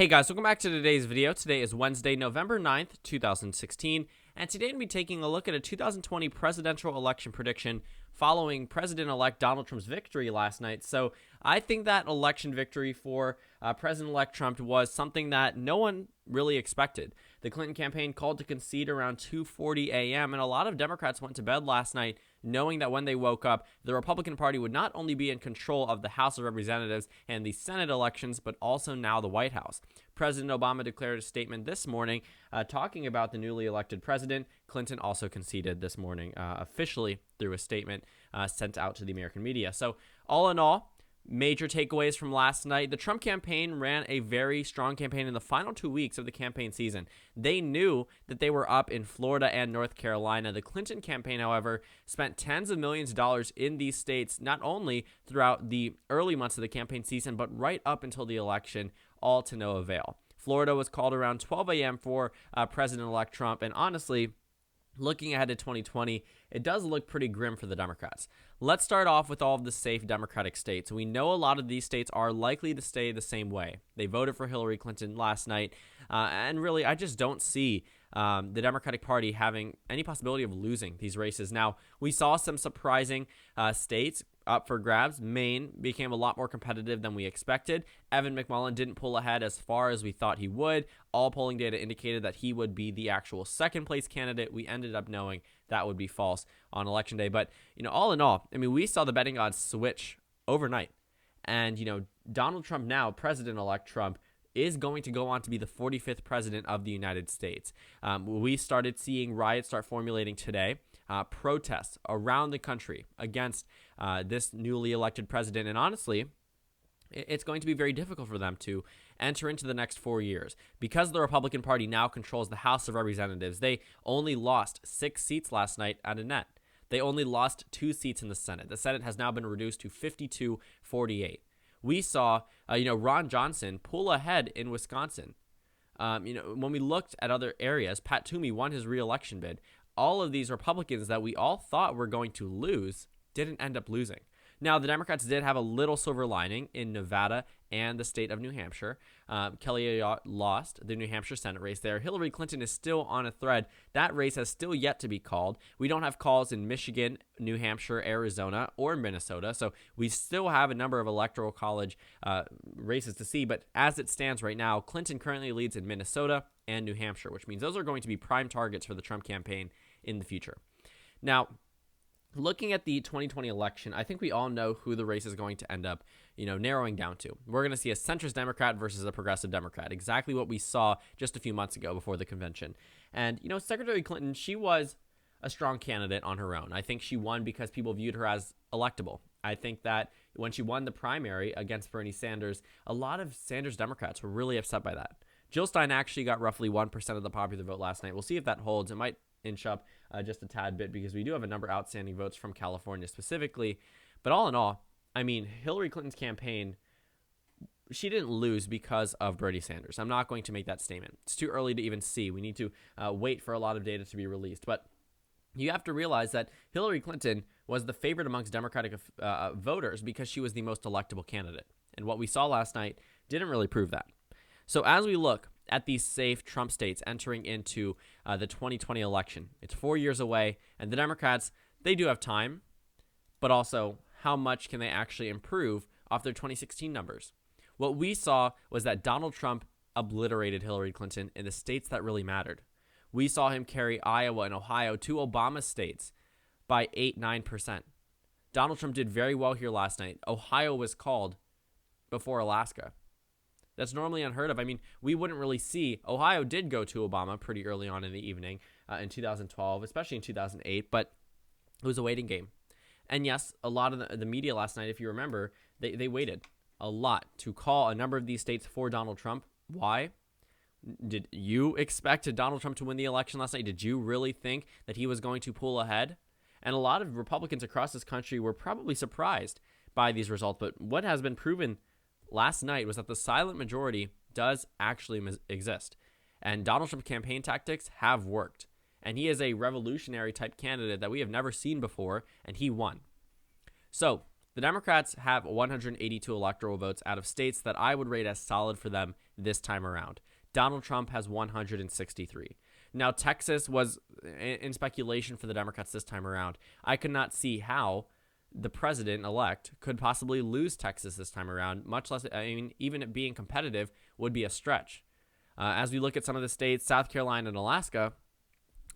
Hey guys, welcome back to today's video. Today is Wednesday, November 9th, 2016, and today I'm going to be taking a look at a 2020 presidential election prediction following President-elect Donald Trump's victory last night. So I think that election victory for President-elect Trump was something that no one really expected. The Clinton campaign called to concede around 2:40 a.m., and a lot of Democrats went to bed last night knowing that when they woke up, the Republican Party would not only be in control of the House of Representatives and the Senate elections, but also now the White House. President Obama declared a statement this morning talking about the newly elected president. Clinton also conceded this morning officially through a statement sent out to the American media. So all in all, major takeaways from last night. The Trump campaign ran a very strong campaign in the final 2 weeks of the campaign season. They knew that they were up in Florida and North Carolina. The Clinton campaign, however, spent tens of millions of dollars in these states, not only throughout the early months of the campaign season, but right up until the election, all to no avail. Florida was called around 12 a.m. for President-elect Trump, and honestly, looking ahead to 2020, it does look pretty grim for the Democrats. Let's start off with all of the safe Democratic states. We know a lot of these states are likely to stay the same way. They voted for Hillary Clinton last night, and really, I just don't see the Democratic Party having any possibility of losing these races. Now, we saw some surprising states up for grabs. Maine became a lot more competitive than we expected. Evan McConnell didn't pull ahead as far as we thought he would. All polling data indicated that he would be the actual second place candidate. We ended up knowing that would be false on election day. But, all in all, we saw the betting odds switch overnight. And, Donald Trump now, President-elect Trump, is going to go on to be the 45th president of the United States. We started seeing riots start formulating today. Protests around the country against this newly elected president. And honestly, it's going to be very difficult for them to enter into the next 4 years. Because the Republican Party now controls the House of Representatives, they only lost 6 seats last night at a net. They only lost 2 seats in the Senate. The Senate has now been reduced to 52-48. We saw, Ron Johnson pull ahead in Wisconsin. When we looked at other areas, Pat Toomey won his re-election bid. All of these Republicans that we all thought were going to lose didn't end up losing. Now, the Democrats did have a little silver lining in Nevada and the state of New Hampshire. Kelley lost the New Hampshire Senate race there. Hillary Clinton is still on a thread. That race has still yet to be called. We don't have calls in Michigan, New Hampshire, Arizona, or Minnesota. So we still have a number of electoral college races to see. But as it stands right now, Clinton currently leads in Minnesota and New Hampshire, which means those are going to be prime targets for the Trump campaign in the future. Now, looking at the 2020 election, I think we all know who the race is going to end up, narrowing down to. We're going to see a centrist Democrat versus a progressive Democrat, exactly what we saw just a few months ago before the convention. And, Secretary Clinton, she was a strong candidate on her own. I think she won because people viewed her as electable. I think that when she won the primary against Bernie Sanders, a lot of Sanders Democrats were really upset by that. Jill Stein actually got roughly 1% of the popular vote last night. We'll see if that holds. It might inch up just a tad bit because we do have a number of outstanding votes from California specifically. But all in all, Hillary Clinton's campaign, she didn't lose because of Bernie Sanders. I'm not going to make that statement. It's too early to even see. We need to wait for a lot of data to be released. But you have to realize that Hillary Clinton was the favorite amongst Democratic voters because she was the most electable candidate. And what we saw last night didn't really prove that. So as we look at these safe Trump states entering into the 2020 election, it's 4 years away, and the Democrats, they do have time, but also how much can they actually improve off their 2016 numbers? What we saw was that Donald Trump obliterated Hillary Clinton in the states that really mattered. We saw him carry Iowa and Ohio, 2 Obama states, by 8-9%. Donald Trump did very well here last night. Ohio was called before Alaska. That's normally unheard of. We wouldn't really see. Ohio did go to Obama pretty early on in the evening in 2012, especially in 2008, but it was a waiting game. And yes, a lot of the media last night, if you remember, they waited a lot to call a number of these states for Donald Trump. Why? Did you expect Donald Trump to win the election last night? Did you really think that he was going to pull ahead? And a lot of Republicans across this country were probably surprised by these results. But what has been proven last night was that the silent majority does actually exist. And Donald Trump's campaign tactics have worked. And he is a revolutionary type candidate that we have never seen before, and he won. So The Democrats have 182 electoral votes out of states that I would rate as solid for them this time around. Donald Trump has 163. Now, Texas was in speculation for the Democrats this time around. I could not see how the president-elect could possibly lose Texas this time around, much less, even it being competitive would be a stretch. As we look at some of the states, South Carolina and Alaska,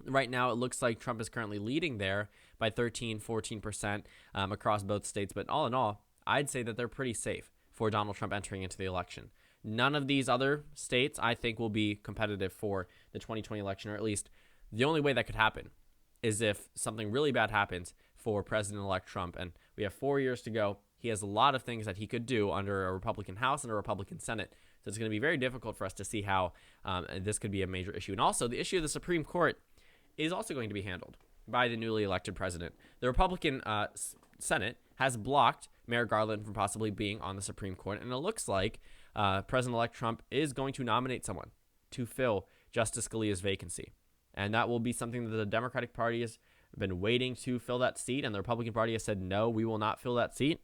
right now it looks like Trump is currently leading there by 13, 14% across both states. But all in all, I'd say that they're pretty safe for Donald Trump entering into the election. None of these other states, I think, will be competitive for the 2020 election, or at least the only way that could happen is if something really bad happens for President-elect Trump. And we have 4 years to go. He has a lot of things that he could do under a Republican House and a Republican Senate. So it's going to be very difficult for us to see how this could be a major issue. And also, the issue of the Supreme Court is also going to be handled by the newly elected president. The Republican Senate has blocked Merrick Garland from possibly being on the Supreme Court, and it looks like President-elect Trump is going to nominate someone to fill Justice Scalia's vacancy. And that will be something that the Democratic Party has been waiting to fill that seat, and the Republican Party has said, no, we will not fill that seat.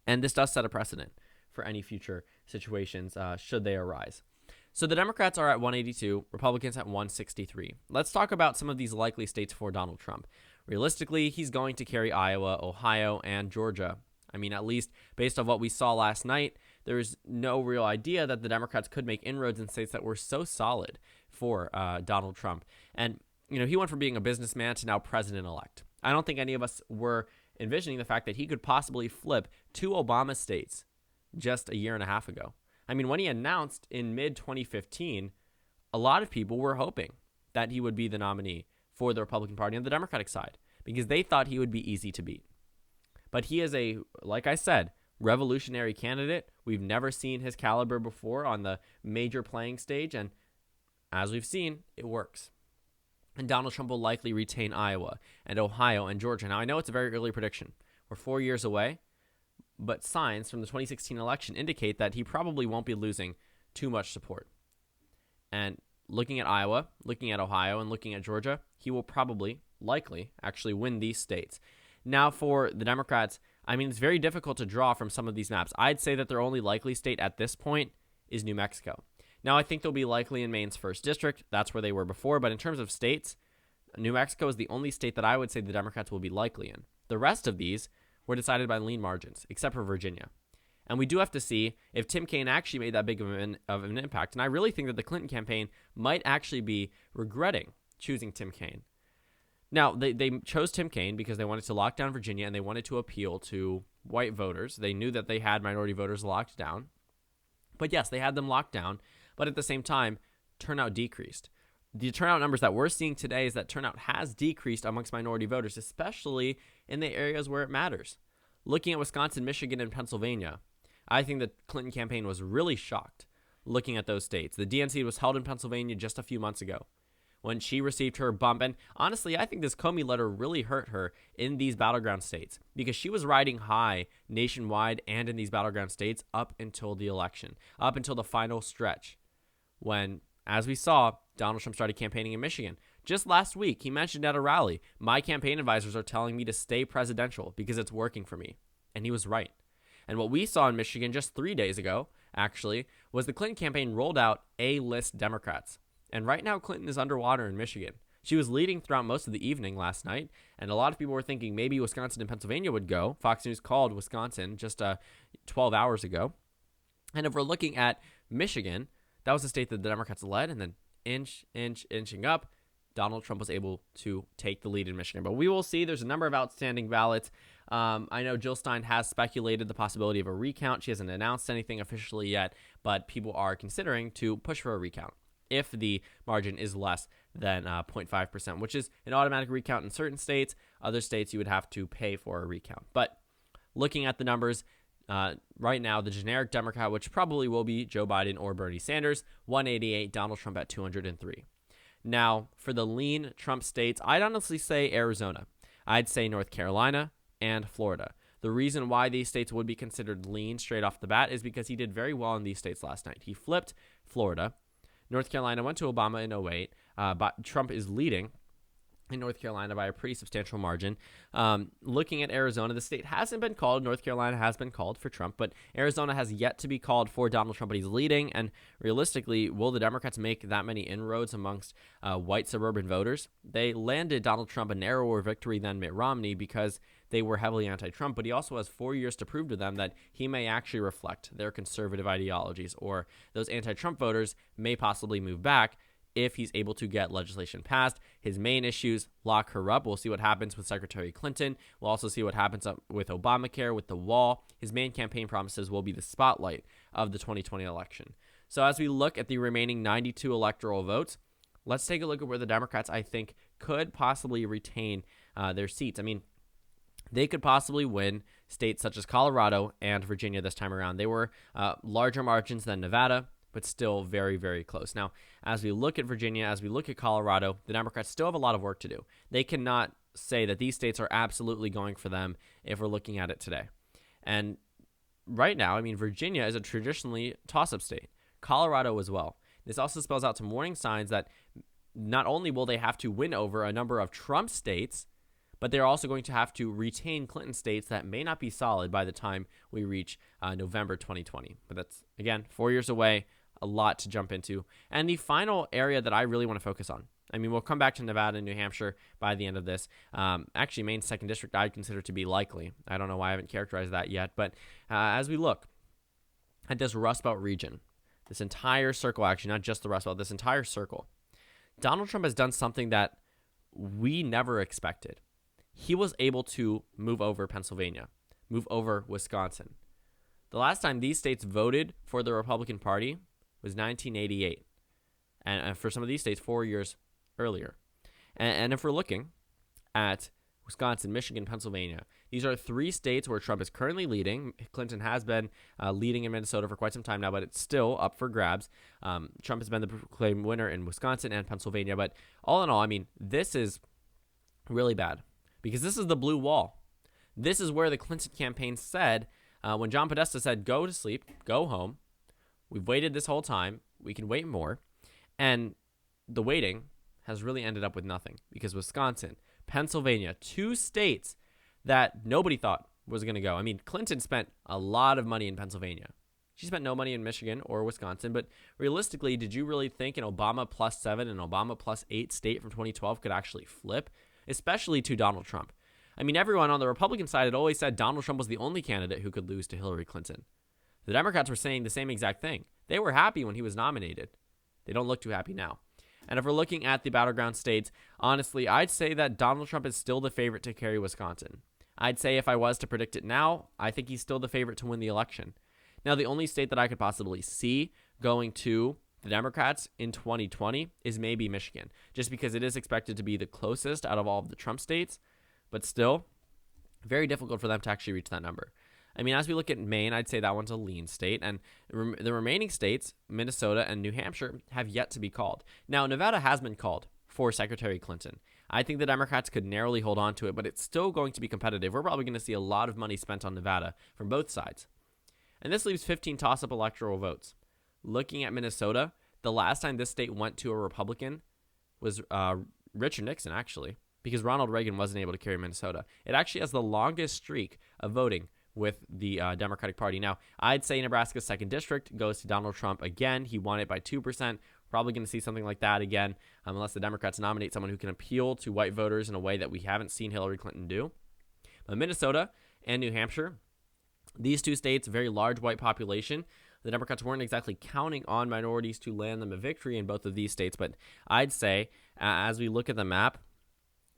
And this does set a precedent for any future situations should they arise. So the Democrats are at 182, Republicans at 163. Let's talk about some of these likely states for Donald Trump. Realistically, he's going to carry Iowa, Ohio, and Georgia. I mean, at least based on what we saw last night, there's no real idea that the Democrats could make inroads in states that were so solid for Donald Trump. And, he went from being a businessman to now president-elect. I don't think any of us were envisioning the fact that he could possibly flip 2 Obama states just a year and a half ago. I mean, when he announced in mid-2015, a lot of people were hoping that he would be the nominee for the Republican Party on the Democratic side because they thought he would be easy to beat. But he is like I said, revolutionary candidate. We've never seen his caliber before on the major playing stage, and as we've seen, it works. And Donald Trump will likely retain Iowa and Ohio and Georgia. Now, I know it's a very early prediction. We're 4 years away, but signs from the 2016 election indicate that he probably won't be losing too much support. And looking at Iowa, looking at Ohio, and looking at Georgia, he will likely actually win these states. Now, for the Democrats, I mean, it's very difficult to draw from some of these maps. I'd say that their only likely state at this point is New Mexico. Now, I think they'll be likely in Maine's 1st district. That's where they were before. But in terms of states, New Mexico is the only state that I would say the Democrats will be likely in. The rest of these were decided by lean margins, except for Virginia. And we do have to see if Tim Kaine actually made that big of an impact. And I really think that the Clinton campaign might actually be regretting choosing Tim Kaine. Now, they chose Tim Kaine because they wanted to lock down Virginia and they wanted to appeal to white voters. They knew that they had minority voters locked down. But yes, they had them locked down. But at the same time, turnout decreased. The turnout numbers that we're seeing today is that turnout has decreased amongst minority voters, especially in the areas where it matters. Looking at Wisconsin, Michigan, and Pennsylvania, I think the Clinton campaign was really shocked looking at those states. The DNC was held in Pennsylvania just a few months ago when she received her bump. And honestly, I think this Comey letter really hurt her in these battleground states because she was riding high nationwide and in these battleground states up until the election, up until the final stretch when, as we saw, Donald Trump started campaigning in Michigan. Just last week, he mentioned at a rally, my campaign advisors are telling me to stay presidential because it's working for me. And he was right. And what we saw in Michigan just 3 days ago, actually, was the Clinton campaign rolled out A-list Democrats. And right now, Clinton is underwater in Michigan. She was leading throughout most of the evening last night, and a lot of people were thinking maybe Wisconsin and Pennsylvania would go. Fox News called Wisconsin just 12 hours ago. And if we're looking at Michigan, that was a state that the Democrats led, and then inching up, Donald Trump was able to take the lead in Michigan. But we will see. There's a number of outstanding ballots. I know Jill Stein has speculated the possibility of a recount. She hasn't announced anything officially yet, but people are considering to push for a recount if the margin is less than 0.5%, which is an automatic recount in certain states. Other states, you would have to pay for a recount. But looking at the numbers, right now, the generic Democrat, which probably will be Joe Biden or Bernie Sanders, 188, Donald Trump at 203. Now, for the lean Trump states, I'd honestly say Arizona. I'd say North Carolina and Florida. The reason why these states would be considered lean straight off the bat is because he did very well in these states last night. He flipped Florida. North Carolina went to Obama in 2008, but Trump is leading in North Carolina by a pretty substantial margin. Looking at Arizona, the state hasn't been called. North Carolina has been called for Trump, but Arizona has yet to be called for Donald Trump, but he's leading. And realistically, will the Democrats make that many inroads amongst white suburban voters? They landed Donald Trump a narrower victory than Mitt Romney because they were heavily anti-Trump, but he also has 4 years to prove to them that he may actually reflect their conservative ideologies, or those anti-Trump voters may possibly move back if he's able to get legislation passed. His main issues: lock her up. We'll see what happens with Secretary Clinton. We'll also see what happens with Obamacare, with the wall. His main campaign promises will be the spotlight of the 2020 election. So as we look at the remaining 92 electoral votes, let's take a look at where the Democrats, I think, could possibly retain their seats. I mean, they could possibly win states such as Colorado and Virginia this time around. They were larger margins than Nevada, but still very, very close. Now, as we look at Virginia, as we look at Colorado, the Democrats still have a lot of work to do. They cannot say that these states are absolutely going for them if we're looking at it today. And right now, I mean, Virginia is a traditionally toss-up state. Colorado as well. This also spells out some warning signs that not only will they have to win over a number of Trump states, but they're also going to have to retain Clinton states that may not be solid by the time we reach November 2020. But that's, again, 4 years away. A lot to jump into. And the final area that I really want to focus on, I mean, we'll come back to Nevada and New Hampshire by the end of this. Actually, Maine's 2nd District I'd consider to be likely. I don't know why I haven't characterized that yet. But as we look at this Rust Belt region, this entire circle, actually, not just the Rust Belt, this entire circle, Donald Trump has done something that we never expected. He was able to move over Pennsylvania, move over Wisconsin. The last time these states voted for the Republican Party was 1988. And for some of these states, 4 years earlier. And if we're looking at Wisconsin, Michigan, Pennsylvania, these are 3 states where Trump is currently leading. Clinton has been leading in Minnesota for quite some time now, but it's still up for grabs. Trump has been the proclaimed winner in Wisconsin and Pennsylvania. But all in all, I mean, this is really bad because this is the blue wall. This is where the Clinton campaign said, when John Podesta said, go to sleep, go home. We've waited this whole time. We can wait more. And the waiting has really ended up with nothing because Wisconsin, Pennsylvania, 2 states that nobody thought was going to go. I mean, Clinton spent a lot of money in Pennsylvania. She spent no money in Michigan or Wisconsin. But realistically, did you really think an Obama +7 and Obama +8 state from 2012 could actually flip, especially to Donald Trump? I mean, everyone on the Republican side had always said Donald Trump was the only candidate who could lose to Hillary Clinton. The Democrats were saying the same exact thing. They were happy when he was nominated. They don't look too happy now. And if we're looking at the battleground states, honestly, I'd say that Donald Trump is still the favorite to carry Wisconsin. I'd say if I was to predict it now, I think he's still the favorite to win the election. Now, the only state that I could possibly see going to the Democrats in 2020 is maybe Michigan, just because it is expected to be the closest out of all of the Trump states, but still very difficult for them to actually reach that number. I mean, as we look at Maine, I'd say that one's a lean state. And the remaining states, Minnesota and New Hampshire, have yet to be called. Now, Nevada has been called for Secretary Clinton. I think the Democrats could narrowly hold on to it, but it's still going to be competitive. We're probably going to see a lot of money spent on Nevada from both sides. And this leaves 15 toss-up electoral votes. Looking at Minnesota, the last time this state went to a Republican was Richard Nixon, actually, because Ronald Reagan wasn't able to carry Minnesota. It actually has the longest streak of voting with the Democratic Party. Now, I'd say Nebraska's 2nd District goes to Donald Trump again. He won it by 2%. Probably going to see something like that again, unless the Democrats nominate someone who can appeal to white voters in a way that we haven't seen Hillary Clinton do. But Minnesota and New Hampshire, these 2 states, very large white population. The Democrats weren't exactly counting on minorities to land them a victory in both of these states. But I'd say, as we look at the map,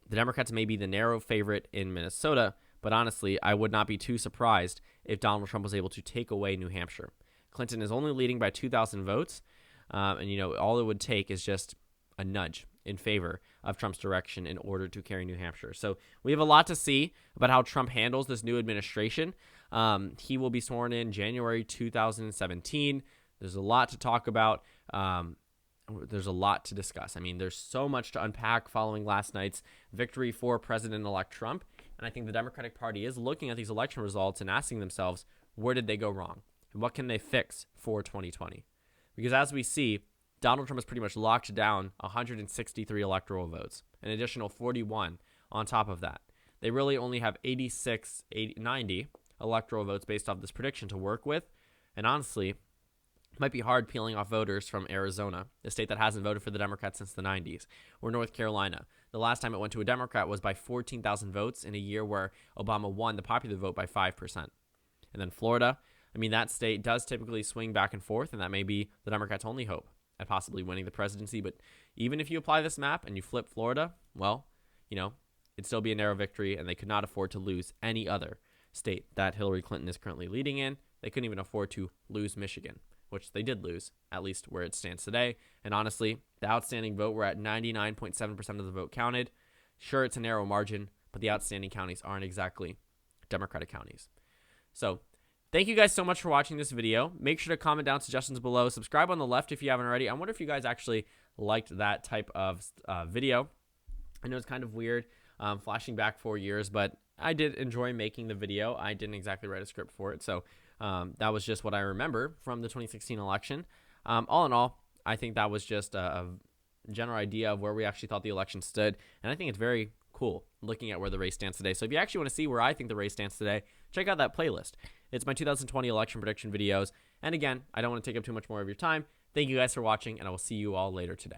the Democrats may be the narrow favorite in Minnesota. But honestly, I would not be too surprised if Donald Trump was able to take away New Hampshire. Clinton is only leading by 2,000 votes. And, all it would take is just a nudge in favor of Trump's direction in order to carry New Hampshire. So we have a lot to see about how Trump handles this new administration. He will be sworn in January 2017. There's a lot to talk about. There's a lot to discuss. I mean, there's so much to unpack following last night's victory for President-elect Trump. And I think the Democratic Party is looking at these election results and asking themselves, where did they go wrong? And what can they fix for 2020? Because as we see, Donald Trump has pretty much locked down 163 electoral votes, an additional 41 on top of that. They really only have 90 electoral votes based off this prediction to work with. And honestly, it might be hard peeling off voters from Arizona, a state that hasn't voted for the Democrats since the 90s, or North Carolina. The last time it went to a Democrat was by 14,000 votes in a year where Obama won the popular vote by 5%. And then Florida, I mean, that state does typically swing back and forth, and that may be the Democrats' only hope at possibly winning the presidency. But even if you apply this map and you flip Florida, well, it'd still be a narrow victory, and they could not afford to lose any other state that Hillary Clinton is currently leading in. They couldn't even afford to lose Michigan, which they did lose, at least where it stands today. And honestly, the outstanding vote, we're at 99.7% of the vote counted. Sure, it's a narrow margin, but the outstanding counties aren't exactly Democratic counties. So thank you guys so much for watching this video. Make sure to comment down suggestions below. Subscribe on the left if you haven't already. I wonder if you guys actually liked that type of video. I know it's kind of weird flashing back 4 years, but I did enjoy making the video. I didn't exactly write a script for it, so that was just what I remember from the 2016 election. All in all, I think that was just a general idea of where we actually thought the election stood, and I think it's very cool looking at where the race stands today. So if you actually want to see where I think the race stands today, check out that playlist. It's my 2020 election prediction videos. And again, I don't want to take up too much more of your time. Thank you guys for watching, and I will see you all later today.